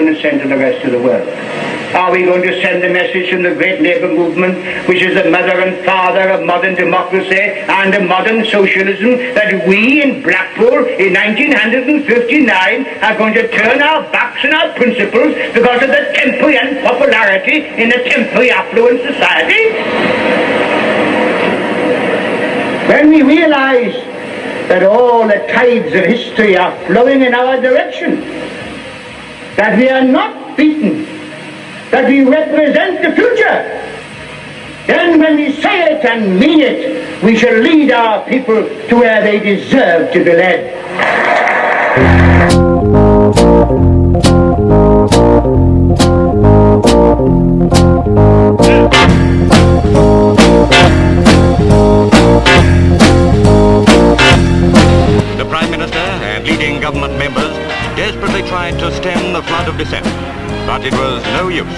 going to send to the rest of the world? Are we going to send the message from the great labour movement, which is the mother and father of modern democracy and of modern socialism, that we in Blackpool in 1959 are going to turn our backs on our principles because of the temporary unpopularity in a temporary affluent society? When we realise that all the tides of history are flowing in our direction, that we are not beaten, that we represent the future, then when we say it and mean it, we shall lead our people to where they deserve to be led. The Prime Minister and leading government members desperately tried to stem the flood of dissent, but it was no use.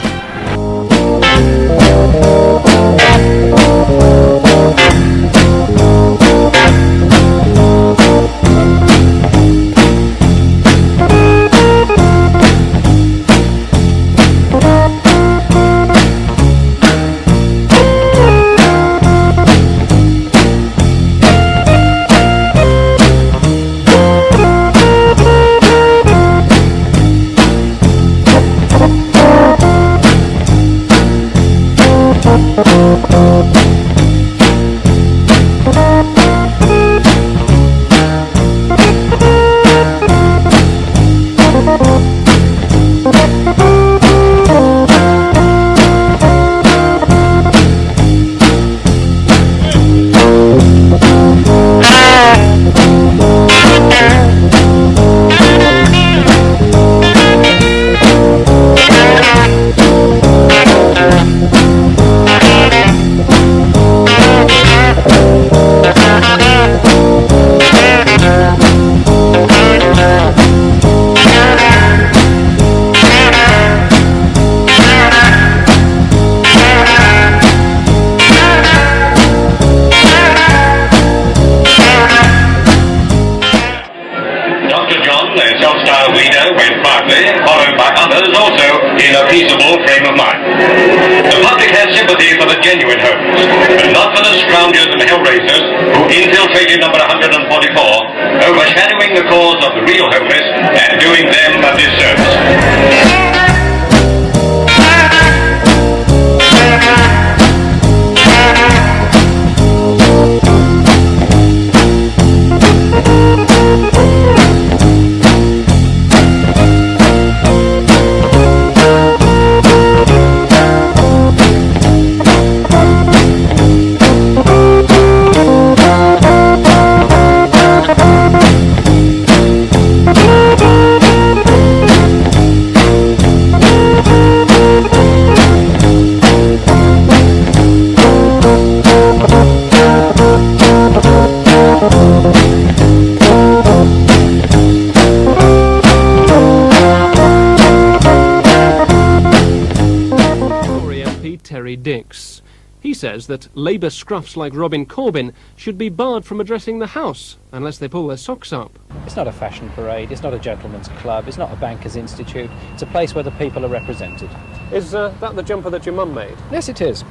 He says that Labour scruffs like Robin Corbyn should be barred from addressing the House unless they pull their socks up. It's not a fashion parade, it's not a gentleman's club, it's not a bankers' institute, it's a place where the people are represented. Is that the jumper that your mum made? Yes, it is.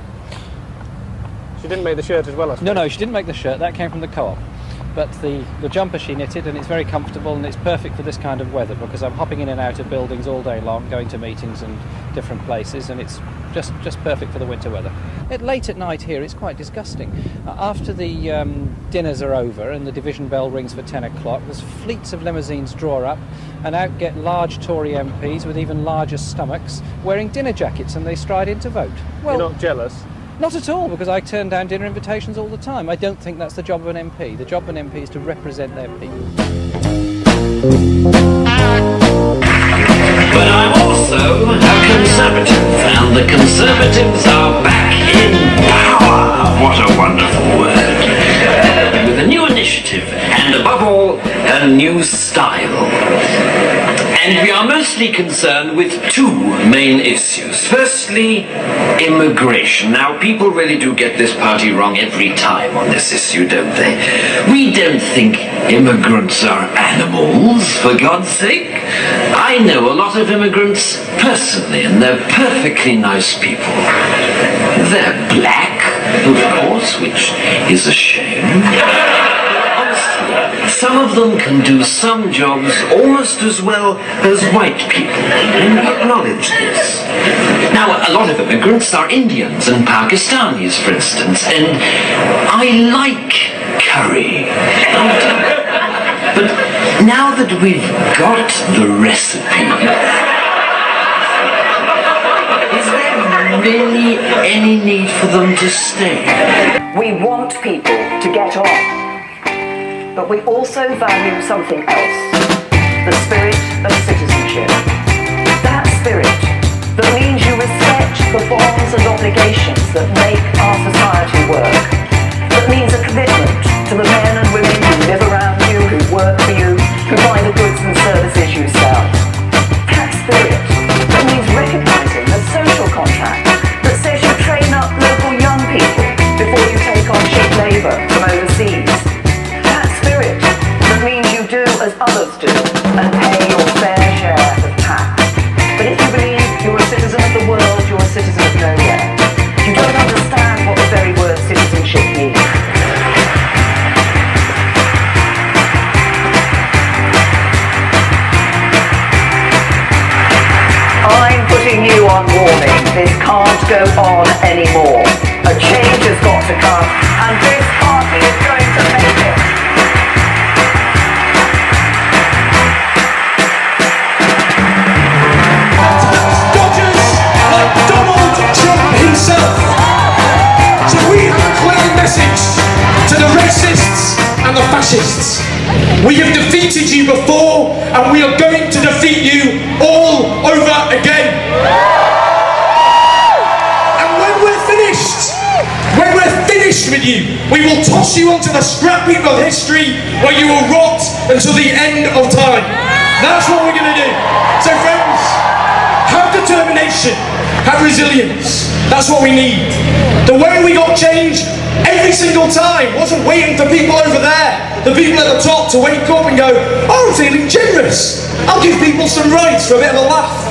She didn't make the shirt as well, I suppose? No, she didn't make the shirt, that came from the Co-op. But the jumper she knitted, and it's very comfortable and it's perfect for this kind of weather because I'm hopping in and out of buildings all day long, going to meetings and different places, and it's just perfect for the winter weather. Late at night here it's quite disgusting. After the dinners are over and the division bell rings for 10 o'clock, there's fleets of limousines draw up and out get large Tory MPs with even larger stomachs wearing dinner jackets, and they stride in to vote. Well, you're not jealous? Not at all, because I turn down dinner invitations all the time. I don't think that's the job of an MP. The job of an MP is to represent their people. But I'm also a Conservative, and the Conservatives are back in power. What a wonderful word. With a new initiative, and above all, a new style. And we are mostly concerned with two main issues. Firstly, immigration. Now, people really do get this party wrong every time on this issue, don't they? We don't think immigrants are animals, for God's sake. I know a lot of immigrants personally, and they're perfectly nice people. They're black, of course, which is a shame. Some of them can do some jobs almost as well as white people, and we acknowledge this. Now, a lot of immigrants are Indians and Pakistanis, for instance, and I like curry. But now that we've got the recipe, is there really any need for them to stay? We want people to get on. But we also value something else, the spirit of citizenship. That spirit that means you respect the bonds and obligations that make our society work, that means a commitment to the men and women who live around you, who work for you, who buy the goods and services you sell. That spirit that means recognising the social contract that says you train up local young people before you take on cheap labour from overseas. As others do, and pay your fair share of tax. But if you believe you're a citizen of the world, you're a citizen of nowhere. You don't understand what the very word citizenship means. I'm putting you on warning. This can't go on anymore. A change has got to come, and this party is going to make it. So we have a clear message to the racists and the fascists. We have defeated you before, and we are going to defeat you all over again. And when we're finished with you, we will toss you onto the scrap heap of history where you will rot until the end of time. That's what we're going to do. So friends, have determination, have resilience. That's what we need. The way we got change every single time wasn't waiting for people over there, the people at the top, to wake up and go, oh, I'm feeling generous. I'll give people some rights for a bit of a laugh.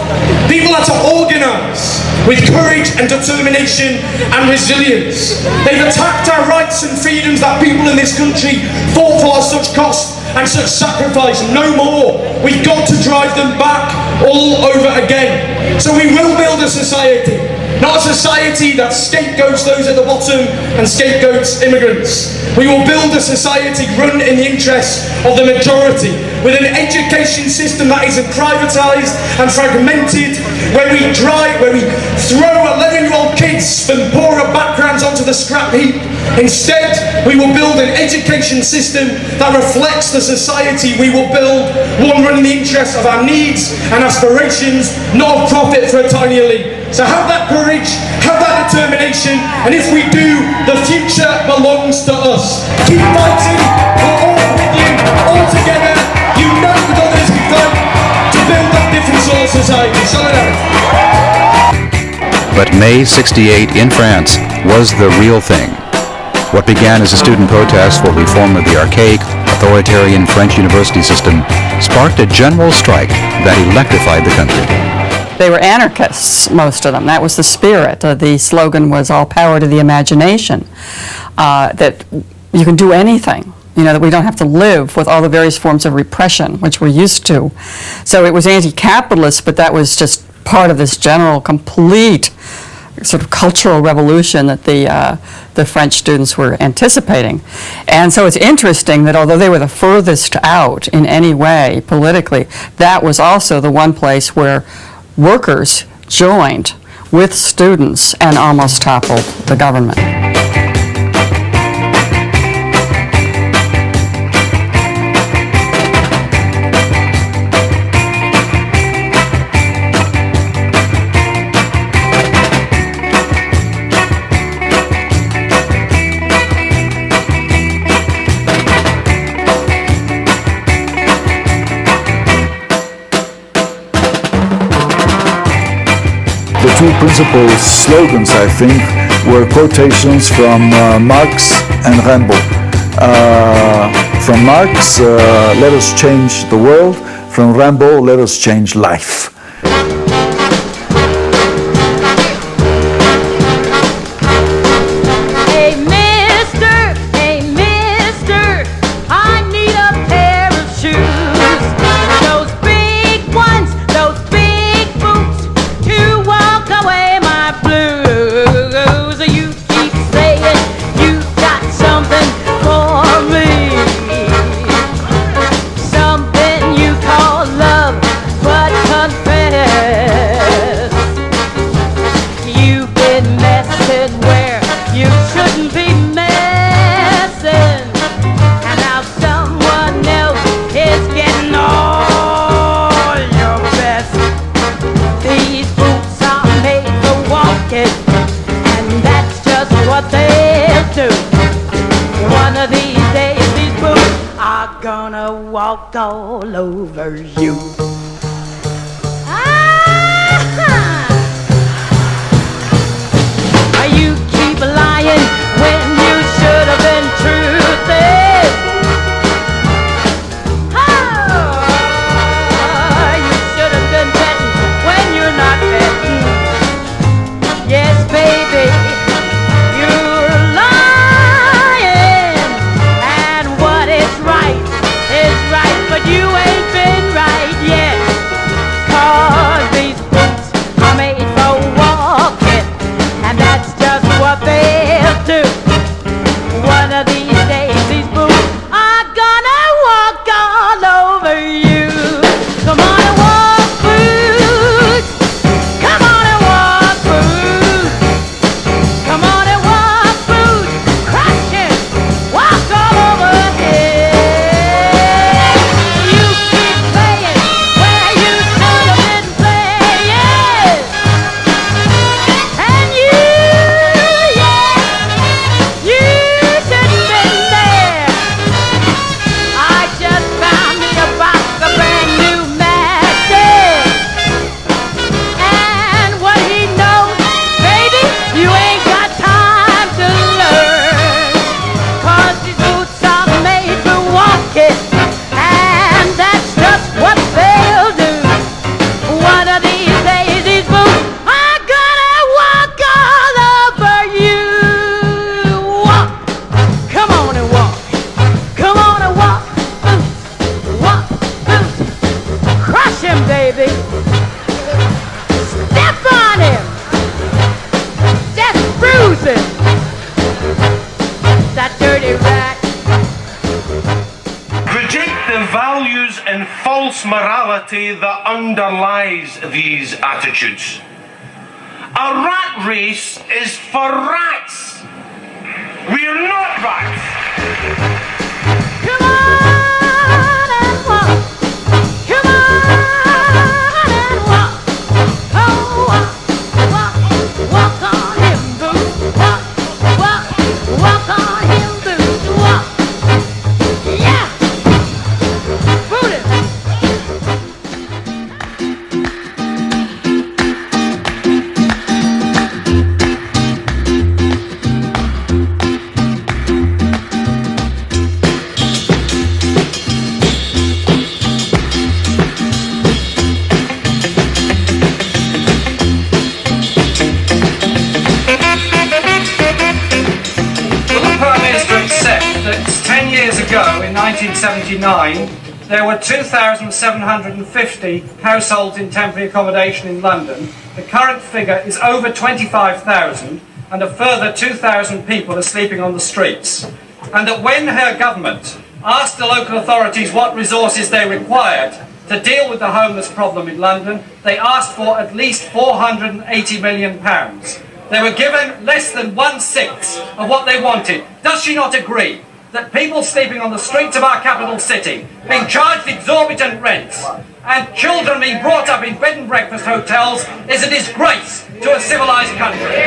People had to organise with courage and determination and resilience. They've attacked our rights and freedoms that people in this country fought for at such cost and such sacrifice. No more. We've got to drive them back all over again. So we will build a society, not a society that scapegoats those at the bottom and scapegoats immigrants. We will build a society run in the interests of the majority, with an education system that isn't privatised and fragmented, where we throw 11-year-old kids from poorer backgrounds onto the scrap heap. Instead, we will build an education system that reflects the society we will build, one run in the interests of our needs and aspirations, not of profit for a tiny elite. So have that courage, have that determination, and if we do, the future belongs to us. Keep fighting, we're all with you, all together, unite with others who fight to build that different sort of society. But May '68 in France was the real thing. What began as a student protest for reform of the archaic, authoritarian French university system sparked a general strike that electrified the country. They were anarchists, most of them. That was the spirit. The slogan was all power to the imagination, that you can do anything, that we don't have to live with all the various forms of repression, which we're used to. So it was anti-capitalist, but that was just part of this general, complete sort of cultural revolution that the French students were anticipating. And so it's interesting that although they were the furthest out in any way politically, that was also the one place where workers joined with students and almost toppled the government. principal slogans, I think, were quotations from Marx and Rimbaud. From Marx, let us change the world. From Rimbaud, let us change life. Walk all over you. You keep lying when you should have been truthful. You should have been betting when you're not betting. Yes, baby, you're lying, and what is right is right, but you ain't been right yet. 'Cause these boots are made for walking, and that's just what they'll do. One of these days these boots are gonna walk all over you. Come on and walk, boots. Come on and walk, boots. Come on and walk, boots. Crush it. Walk all over here. You keep playing where you should have been playing. And you should have been there. I just found me a box of brand new matches. And what he knows, baby, you ain't got time to learn. 'Cause these boots are made for walking, and that's just what they'll do. One of these days these boots are gonna walk all over you. Walk, come on and walk. Come on and walk, boots. Walk, boots. Crush him, baby. Step on him. Just bruise him. That dirty rat. Reject the values and false morality that underlies these attitudes. A rat race is for rats. We're not rats. Come on and walk. Come on and walk. Oh, walk, walk, walk on him, boots. Walk, walk, walk on him, boots. Walk. Yeah. Boot him. Will the Prime Minister accept that 10 years ago, in 1979, there were 2,750 households in temporary accommodation in London? The current figure is over 25,000, and a further 2,000 people are sleeping on the streets. And that when her government asked the local authorities what resources they required to deal with the homeless problem in London, they asked for at least £480 million. They were given less than 1/6 of what they wanted. Does she not agree that people sleeping on the streets of our capital city, being charged exorbitant rents, and children being brought up in bed and breakfast hotels is a disgrace to a civilised country?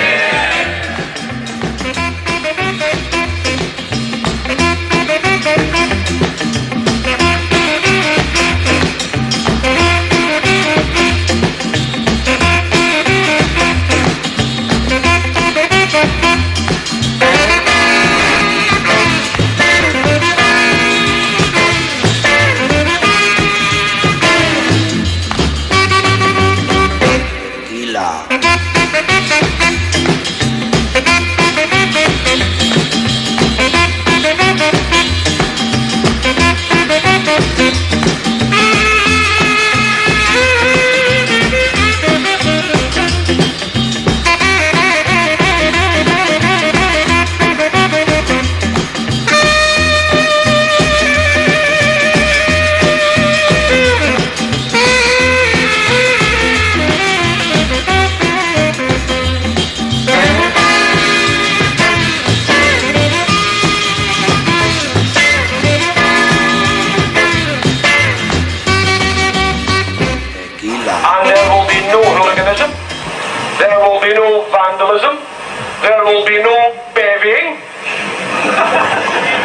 there will be no bevying,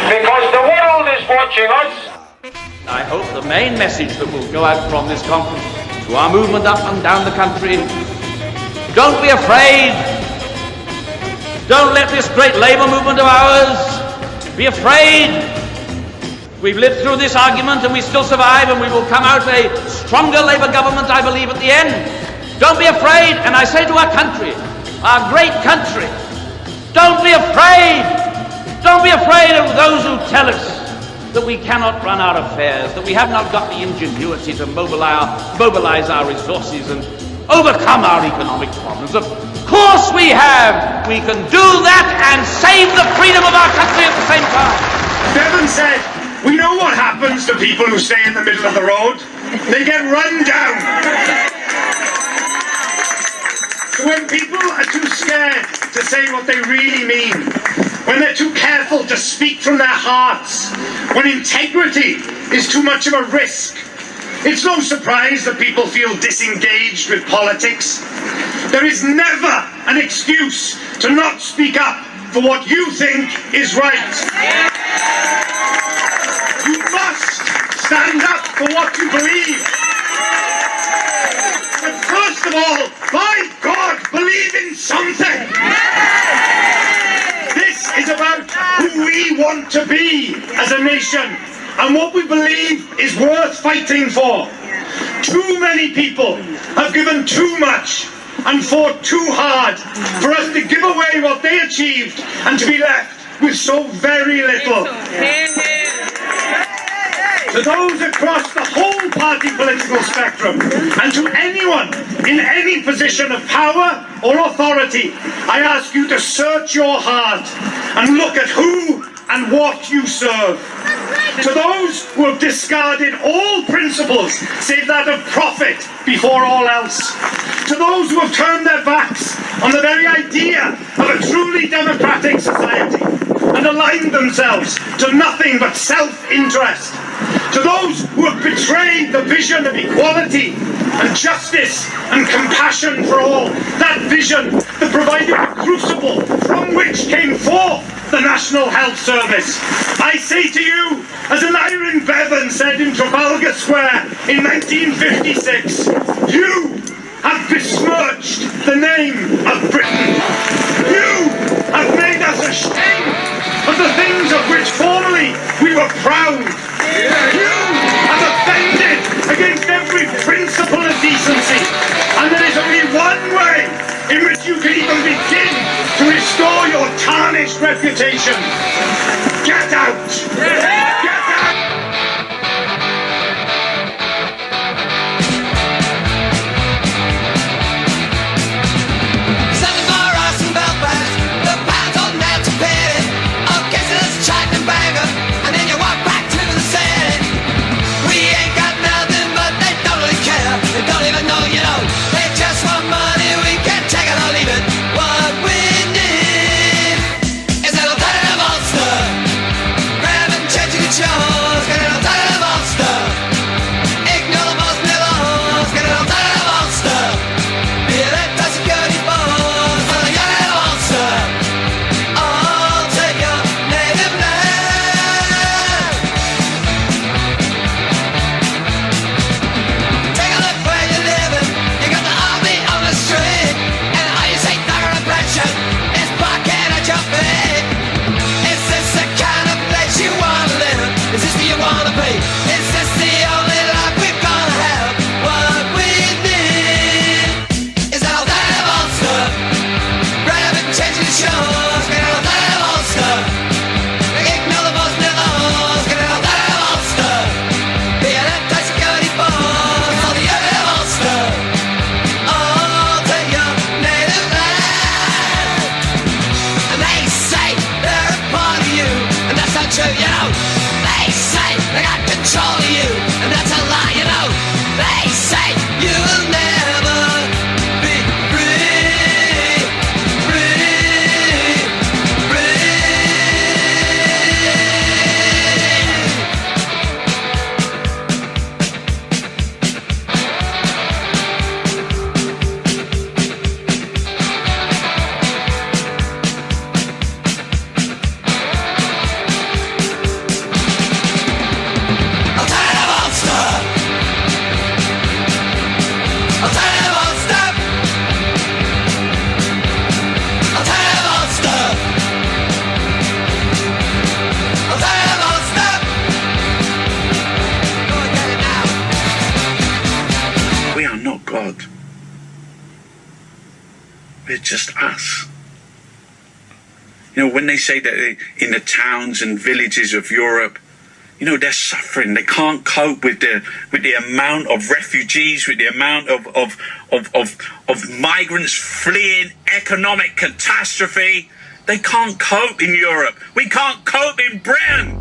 because the world is watching us. I hope the main message that will go out from this conference to our movement up and down the country: don't be afraid. Don't let this great labour movement of ours be afraid. We've lived through this argument and we still survive, and we will come out a stronger Labour government, I believe, at the end. Don't be afraid, and I say to our country, our great country, don't be afraid. Don't be afraid of those who tell us that we cannot run our affairs, that we have not got the ingenuity to mobilize our resources and overcome our economic problems. Of course we have. We can do that and save the freedom of our country at the same time. Bevan said, we know what happens to people who stay in the middle of the road. They get run down. So when people are too scared to say what they really mean, when they're too careful to speak from their hearts, when integrity is too much of a risk, it's no surprise that people feel disengaged with politics. There is never an excuse to not speak up for what you think is right. You must stand up for what you believe. But first of all, by God, believe in something. This is about who we want to be as a nation, and what we believe is worth fighting for. Too many people have given too much and fought too hard for us to give away what they achieved and to be left with so very little. To those across the whole party political spectrum, and to anyone in any position of power or authority, I ask you to search your heart and look at who and what you serve. To those who have discarded all principles save that of profit before all else. To those who have turned their backs on the very idea of a truly democratic society and aligned themselves to nothing but self-interest. To those who have betrayed the vision of equality and justice and compassion for all, that vision that provided the crucible from which came forth the National Health Service. I say to you, as an Iron Bevan said in Trafalgar Square in 1956, you have besmirched the name of Britain. You have made us ashamed of the things of which formerly we were proud. You have offended against every principle of decency, and there is only one way in which you can even begin to restore your tarnished reputation. Get out! Get out! Something for us in Belfast, the pounds on out to pay it. Oh, kisses, chat and bagger, and then you walk back to the Senate. We ain't got nothing, but they don't really care. They don't even know, you know. They just want money, we can take it or leave it. What we need is an alternative Ulster. Grab and changing the shows, get an alternative Ulster. Ignore the most laws, get an alternative Ulster. Be it a security force, for the alternative Ulster. I'll take your native land. Take a look where you're living. You got the army on the street, and all you say thugger oppression is barking at your feet. Is this the kind of place you wanna live? Is this where you wanna be? Is this the only life we're gonna have? What we need is an alternative Ulster. Grab and changing the shows, get an alternative Ulster. Ignore the most laws, get an alternative Ulster. Be an anti-security force for the alternative Ulster. All take your native land. And they say they're a part of you, and that's not true, you know. They say they got control of you, and that's a lie, you know. They say you will never be free, free, free. You know, when they say that in the towns and villages of Europe, you know, they're suffering. They can't cope with the amount of refugees, with the amount of migrants fleeing economic catastrophe. They can't cope in Europe. We can't cope in Britain.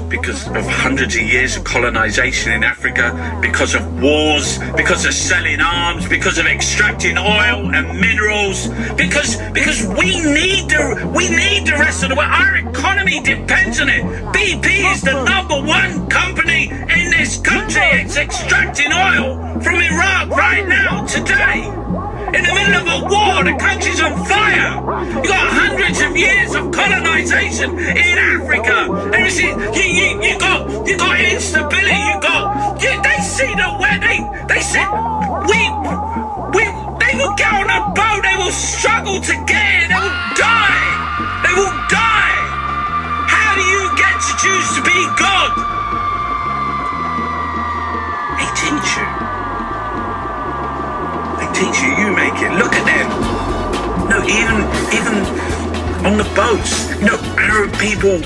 Because of hundreds of years of colonization in Africa, because of wars, because of selling arms, because of extracting oil and minerals, because we need the rest of the world. Our economy depends on it. BP is the #1 company in this country. It's extracting oil from Iraq right now, today. In the middle of a war, the country's on fire. You got hundreds of years of colonization in Africa. And you got instability. They see the way they said they will get on a boat. They will struggle to get in. They will die. They will die. How do you get to choose to be God? They teach you. Teacher, you make it. Look at them. No, even on the boats, you know, Arab people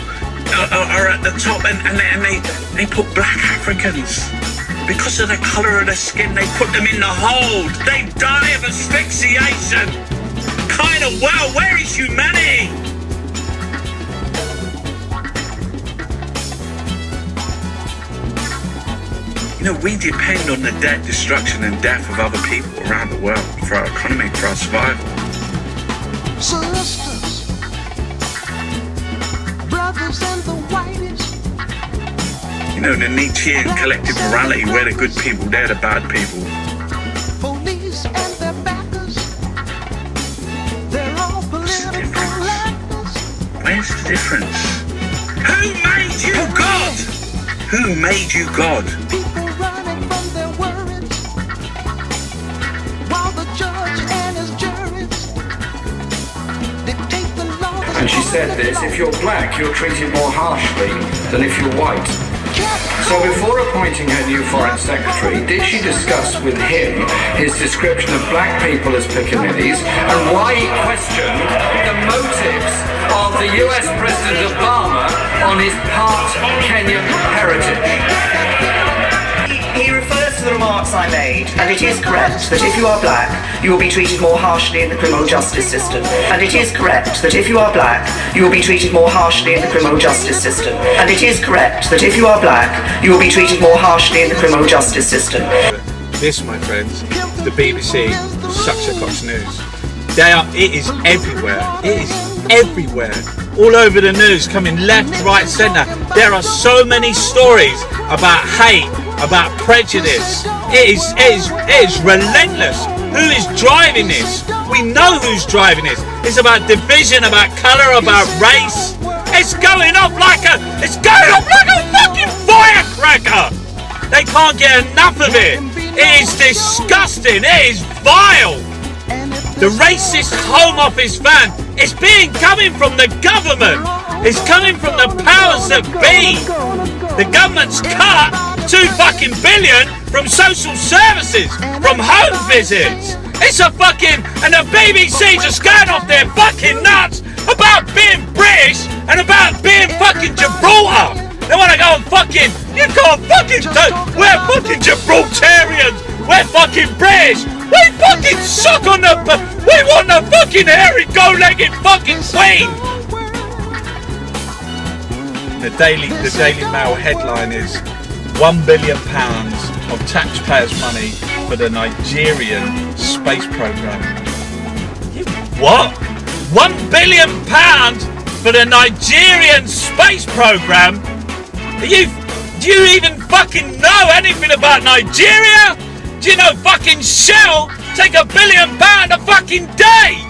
are at the top, and they put black Africans because of the colour of their skin. They put them in the hold. They die of asphyxiation. Kind of wow. Where is humanity? You know, we depend on the death, destruction and death of other people around the world for our economy, for our survival. Sisters, brothers and the whitest. You know, the Nietzschean collective morality, we're the good people, they're the bad people. Police and their backers, they're all political actors. Where's the difference? Who made you God? Who made you God? And she said this, if you're black, you're treated more harshly than if you're white. So before appointing her new foreign secretary, did she discuss with him his description of black people as pickaninnies and why he questioned the motives of the US President Obama on his part Kenyan heritage? He refers to the remarks I made, and it is correct that if you are black, you will be treated more harshly in the criminal justice system. And it is correct that if you are black, you will be treated more harshly in the criminal justice system. And it is correct that if you are black, you will be treated more harshly in the criminal justice system. This, my friends, is the BBC Success News. It is everywhere. It is everywhere. All over the news, coming left, right, centre. There are so many stories about hate, about prejudice. It is relentless. Who is driving this? We know who's driving this. It's about division, about colour, about race. It's going off like a fucking firecracker. They can't get enough of it. It is disgusting. It is vile. The racist Home Office van is coming from the government. It's coming from the powers that be. The government's cut $2 fucking billion from social services, from home visits. It's a fucking, and the BBC just going off their fucking nuts about being British and about being fucking Gibraltar. They want to go and fucking, you can't fucking do, we're fucking Gibraltarians, we're fucking British, we fucking suck on the, we want the fucking hairy go-legged fucking queen. The Daily Mail headline is £1 billion of taxpayers' money for the Nigerian space program. What? £1 billion for the Nigerian space program? Do you even fucking know anything about Nigeria? Do you know fucking Shell take £1 billion a fucking day?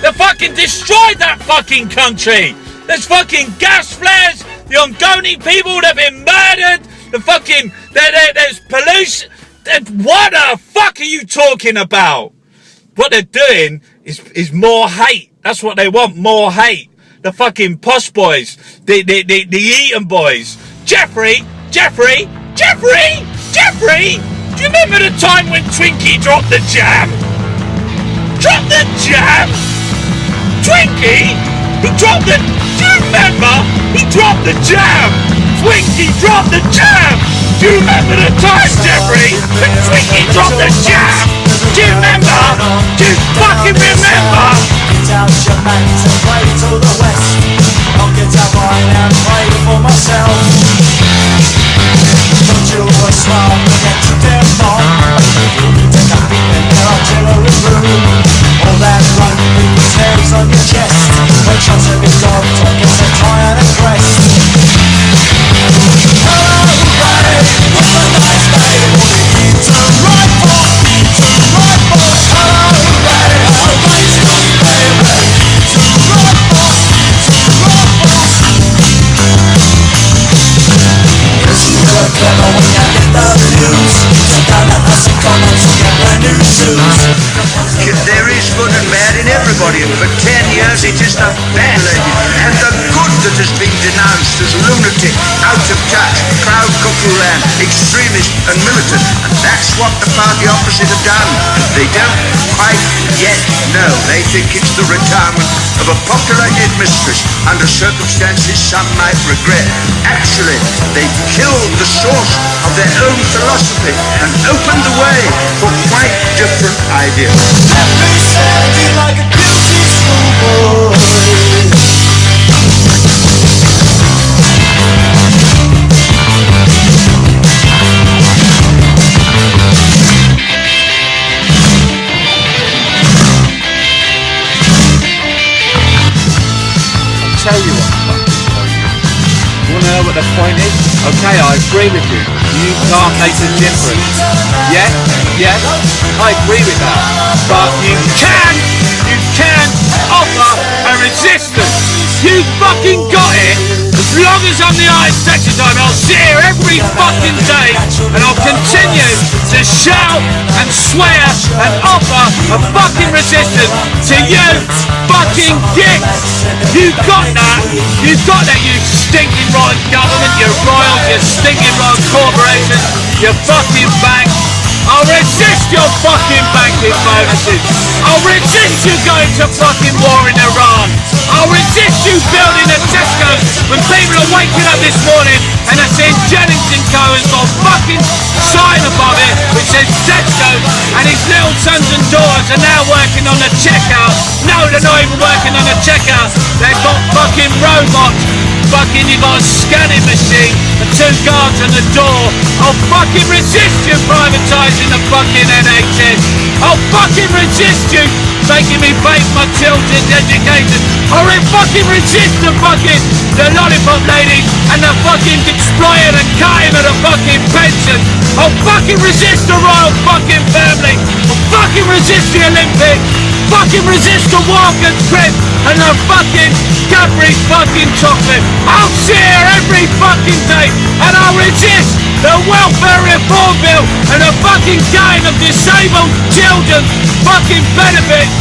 They fucking destroyed that fucking country. There's fucking gas flares. The Ongoni people, they've been murdered. The fucking, there's pollution. What the fuck are you talking about? What they're doing is more hate. That's what they want, more hate. the fucking Posh Boys, the Eton Boys. Jeffrey, do you remember the time when Twinkie dropped the jam? Dropped the jam? Twinkie? He dropped the... Do you remember? He dropped the jam! Twinkie dropped the jam! Do you remember the time, Jeffrey, when Twinkie dropped the jam? Do you remember? Do you fucking remember? Get out your mate and play to the west. I'll get out mine and play for myself. Don't you always smile and get to Denmark. Take a peek in their artillery room. All that run with the snares on your chest. When shots of his dog talk, it's a tie and a crest. Hello, babe, what's a nice day? Eton rifle, Eton rifle. Hello, babe, I'll raise you, baby. Eton rifle, Eton rifle. Listen to the clever when you get the news. Sit down at the Commons and get brand new shoes. There is good and bad in everybody, and for 10 years it is the bad and the good that has been denounced as lunatic, out of touch, proud cuckoo land, extremist and militant, and that's what the party opposite have done. They don't quite yet know. They think it's the retirement of a popular headmistress under circumstances some might regret. Actually, they've killed the source of their own philosophy and opened the way for quite different ideas. Let me send you like a guilty schoolboy. I'll tell you what the fuck is going on. You wanna know what the point is? Okay, I agree with you. You can't make a difference. Yeah, I agree with that. But you can offer a resistance. You fucking got it. As long as I'm the Iron Secretary, I'll sit here every fucking day and I'll continue to shout and swear and offer a fucking resistance to you fucking dicks. You got that, you stinking rotten government, you royals, you stinking rotten corporations, you fucking banks. I'll resist your fucking banking bonuses. I'll resist you going to fucking war in Iran. I'll resist you building a Tesco's when people are waking up this morning and they're seeing Jennings & Co. has got a fucking sign above it which says Tesco's, and his little sons and daughters are now working on the checkout. No, they're not even working on the checkout. They've got fucking robots. Fucking, you got a scanning machine and 2 guards on the door. I'll fucking resist you privatising the fucking NHS. I'll fucking resist you making me pay for my children's education. I'll fucking resist the lollipop ladies and the fucking exploiting and cutting of the fucking pension. I'll fucking resist the royal fucking family. I'll fucking resist the Olympics. Fucking resist the Walker's Crib and the fucking Cadbury fucking chocolate. I'll sit here every fucking day and I'll resist the welfare reform bill and the fucking gain of disabled children's fucking benefits.